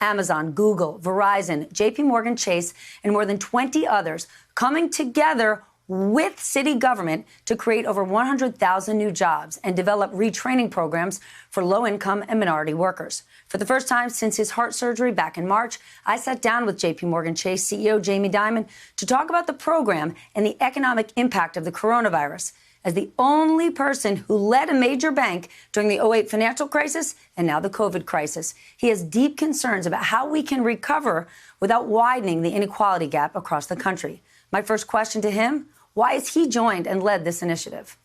Amazon, Google, Verizon, JPMorgan Chase, and more than 20 others coming together with city government to create over 100,000 new jobs and develop retraining programs for low-income and minority workers. For the first time since his heart surgery back in March, I sat down with JPMorgan Chase CEO Jamie Dimon to talk about the program and the economic impact of the coronavirus. As the only person who led a major bank during the '08 financial crisis and now the COVID crisis, he has deep concerns about how we can recover without widening the inequality gap across the country. My first question to him: why has he joined and led this initiative?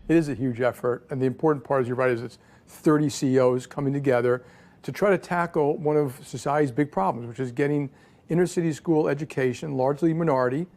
It is a huge effort, and the important part, as you're right, is it's 30 CEOs coming together to try to tackle one of society's big problems, which is getting inner city school education, largely minority,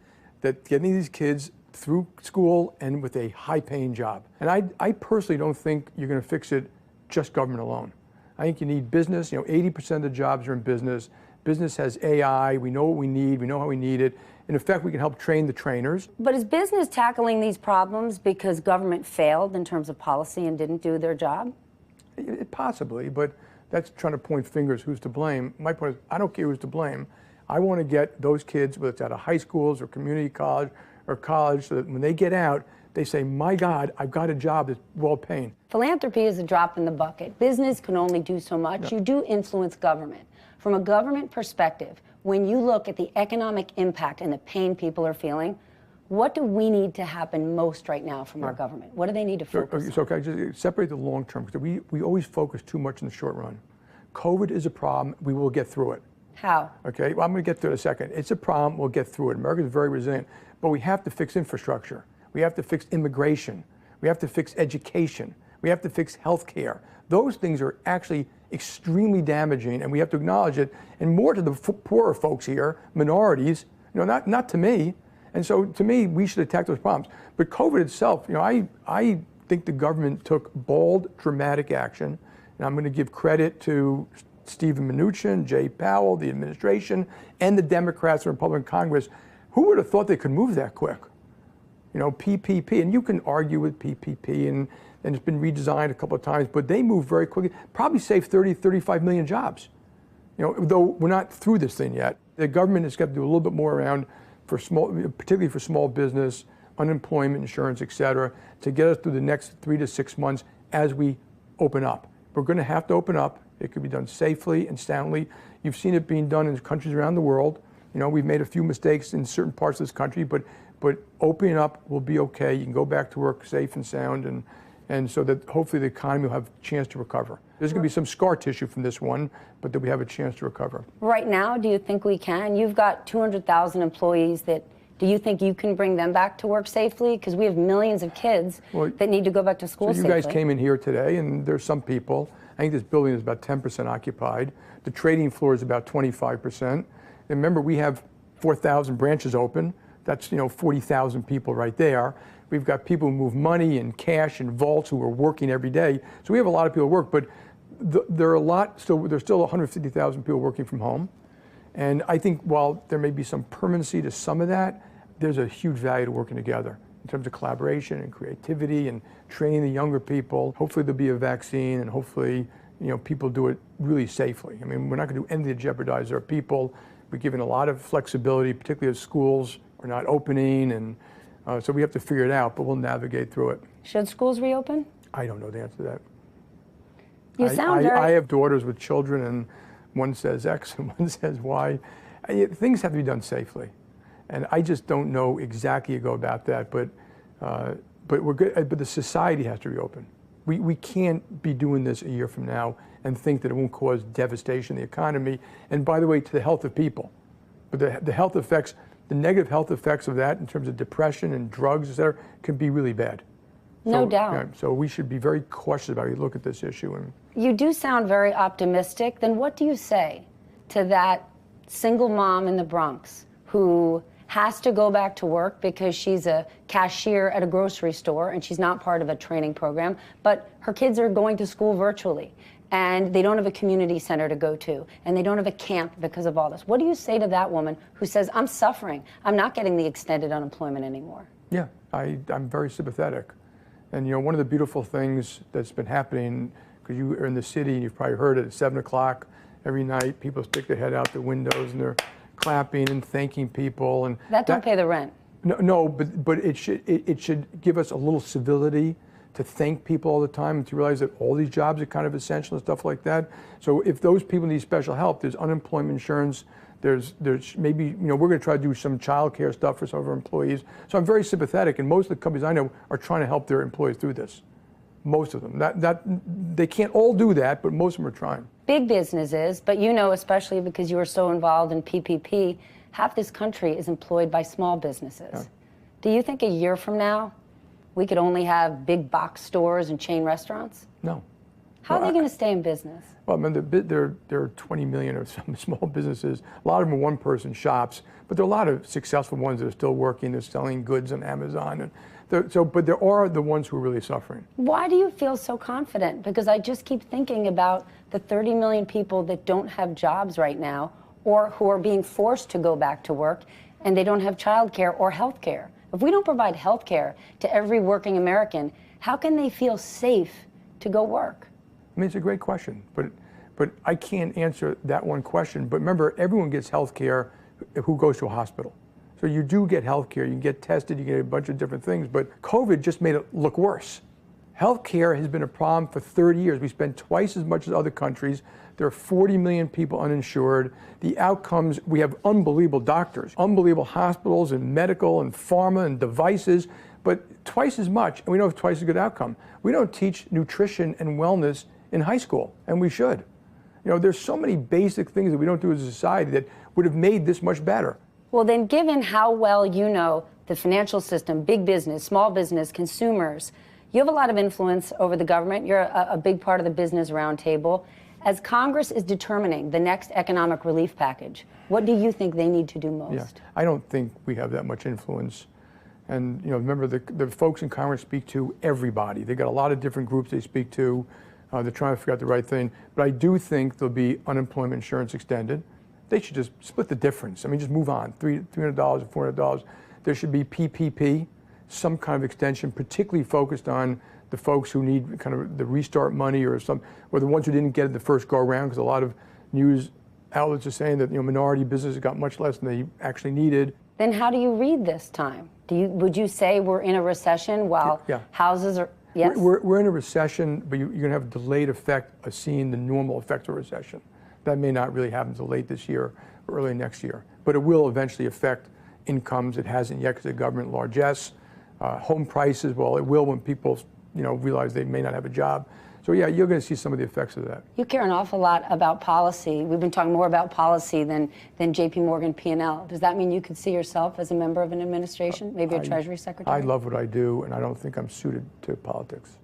that getting these kids through school and with a high-paying job. And I personally don't think you're going to fix it just government alone. I think you need business. 80% of the jobs are in business. Business has AI. We know what we need. We know how we need it. In effect, we can help train the trainers. But is business tackling these problems because government failed in terms of policy and didn't do their job? Possibly, but that's trying to point fingers who's to blame. My point is, I don't care who's to blame. I want to get those kids, whether it's out of high schools or community college or college, so that when they get out, they say, my God, I've got a job that's well-paying. Philanthropy is a drop in the bucket. Business can only do so much. You do influence government. From a government perspective, when you look at the economic impact and the pain people are feeling, what do we need to happen most right now from our government? What do they need to focus on? So can I just separate the long term? Because we always focus too much in the short run. COVID is a problem. We will get through it. How? Okay, well, I'm going to get to it in a second. It's a problem. We'll get through it. America is very resilient. But we have to fix infrastructure. We have to fix immigration. We have to fix education. We have to fix health care. Those things are actually extremely damaging, and we have to acknowledge it. And more to the poorer folks here, minorities, not to me. And so, to me, we should attack those problems. But COVID itself, I think the government took bold, dramatic action. And I'm going to give credit to Stephen Mnuchin, Jay Powell, the administration, and the Democrats and Republican Congress. Who would have thought they could move that quick? PPP, and you can argue with PPP, and it's been redesigned a couple of times, but they moved very quickly, probably saved 30, 35 million jobs. Though we're not through this thing yet. The government has got to do a little bit more around, particularly for small business, unemployment insurance, et cetera, to get us through the next 3 to 6 months as we open up. We're going to have to open up. It could be done safely and soundly. You've seen it being done in countries around the world. We've made a few mistakes in certain parts of this country, but opening up will be okay. You can go back to work safe and sound, and so that hopefully the economy will have a chance to recover. There's going to be some scar tissue from this one, but that we have a chance to recover. Right now, do you think we can? You've got 200,000 employees do you think you can bring them back to work safely? Because we have millions of kids that need to go back to school safely. You guys came in here today, and there's some people. I think this building is about 10% occupied. The trading floor is about 25%. And remember, we have 4,000 branches open. That's 40,000 people right there. We've got people who move money and cash and vaults who are working every day. So we have a lot of people who work, but there are a lot. So there's still 150,000 people working from home. And I think while there may be some permanency to some of that, there's a huge value to working together in terms of collaboration and creativity and training the younger people. Hopefully there'll be a vaccine, and hopefully people do it really safely. I mean, we're not going to do anything to jeopardize our people. We're giving a lot of flexibility, particularly as schools are not opening, and so we have to figure it out, but we'll navigate through it. Should schools reopen? I don't know the answer to that. I have daughters with children, and one says X and one says Y. Things have to be done safely, and I just don't know exactly how to go about that. But we're good. But the society has to reopen. We can't be doing this a year from now and think that it won't cause devastation in the economy. And by the way, to the health of people. But the health effects, the negative health effects of that in terms of depression and drugs, et cetera, can be really bad. No doubt. So we should be very cautious about how we look at this issue. You do sound very optimistic. Then what do you say to that single mom in the Bronx who has to go back to work because she's a cashier at a grocery store and she's not part of a training program, but her kids are going to school virtually and they don't have a community center to go to and they don't have a camp because of all this? What do you say to that woman who says, I'm suffering, I'm not getting the extended unemployment anymore? Yeah, I'm very sympathetic. And one of the beautiful things that's been happening, because you are in the city and you've probably heard it at 7 o'clock every night. People stick their head out the windows and they're clapping and thanking people. And that don't pay the rent. No, but it should give us a little civility to thank people all the time and to realize that all these jobs are kind of essential and stuff like that. So if those people need special help, there's unemployment insurance. There's maybe, we're going to try to do some child care stuff for some of our employees. So I'm very sympathetic, and most of the companies I know are trying to help their employees through this. Most of them. They can't all do that, but most of them are trying. Big businesses, but especially because you were so involved in PPP, half this country is employed by small businesses. Yeah. Do you think a year from now we could only have big box stores and chain restaurants? No. How are they going to stay in business? Well, I mean, there are 20 million or some small businesses. A lot of them are one-person shops, but there are a lot of successful ones that are still working. They're selling goods on Amazon, but there are the ones who are really suffering. Why do you feel so confident? Because I just keep thinking about the 30 million people that don't have jobs right now, or who are being forced to go back to work, and they don't have child care or health care. If we don't provide health care to every working American, how can they feel safe to go work? I mean, it's a great question, but I can't answer that one question. But remember, everyone gets health care who goes to a hospital. So you do get health care, you can get tested, you get a bunch of different things, but COVID just made it look worse. Health care has been a problem for 30 years. We spend twice as much as other countries. There are 40 million people uninsured. The outcomes, we have unbelievable doctors, unbelievable hospitals and medical and pharma and devices, but twice as much, and we don't have twice as good outcome. We don't teach nutrition and wellness in high school, and we should. There's so many basic things that we don't do as a society that would have made this much better. Well, then, given how well you know the financial system, big business, small business, consumers, you have a lot of influence over the government. You're a big part of the business roundtable. As Congress is determining the next economic relief package, what do you think they need to do most? Yeah, I don't think we have that much influence. And remember, the folks in Congress speak to everybody. They've got a lot of different groups they speak to. They're trying to figure out the right thing. But I do think there'll be unemployment insurance extended. They should just split the difference. I mean, just move on. $300 or $400. There should be PPP, some kind of extension, particularly focused on the folks who need kind of the restart money or the ones who didn't get it the first go around, because a lot of news outlets are saying that minority businesses got much less than they actually needed. Then how do you read this time? Would you say we're in a recession while houses are? Yes. We're in a recession, but you're going to have a delayed effect of seeing the normal effect of recession. That may not really happen until late this year or early next year, but it will eventually affect incomes. It hasn't yet because of government largesse. Home prices, well, it will when people realize they may not have a job. So yeah, you're going to see some of the effects of that. You care an awful lot about policy. We've been talking more about policy than JPMorgan P&L. Does that mean you could see yourself as a member of an administration, maybe a Treasury Secretary? I love what I do, and I don't think I'm suited to politics.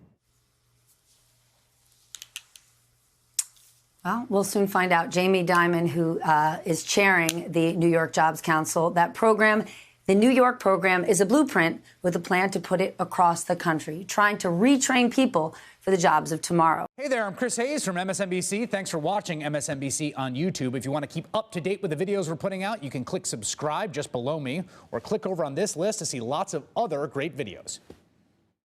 Well, we'll soon find out. Jamie Dimon, who is chairing the New York Jobs Council, that program, the New York program, is a blueprint with a plan to put it across the country, trying to retrain people for the jobs of tomorrow. Hey there, I'm Chris Hayes from MSNBC. Thanks for watching MSNBC on YouTube. If you want to keep up to date with the videos we're putting out, you can click subscribe just below me, or click over on this list to see lots of other great videos.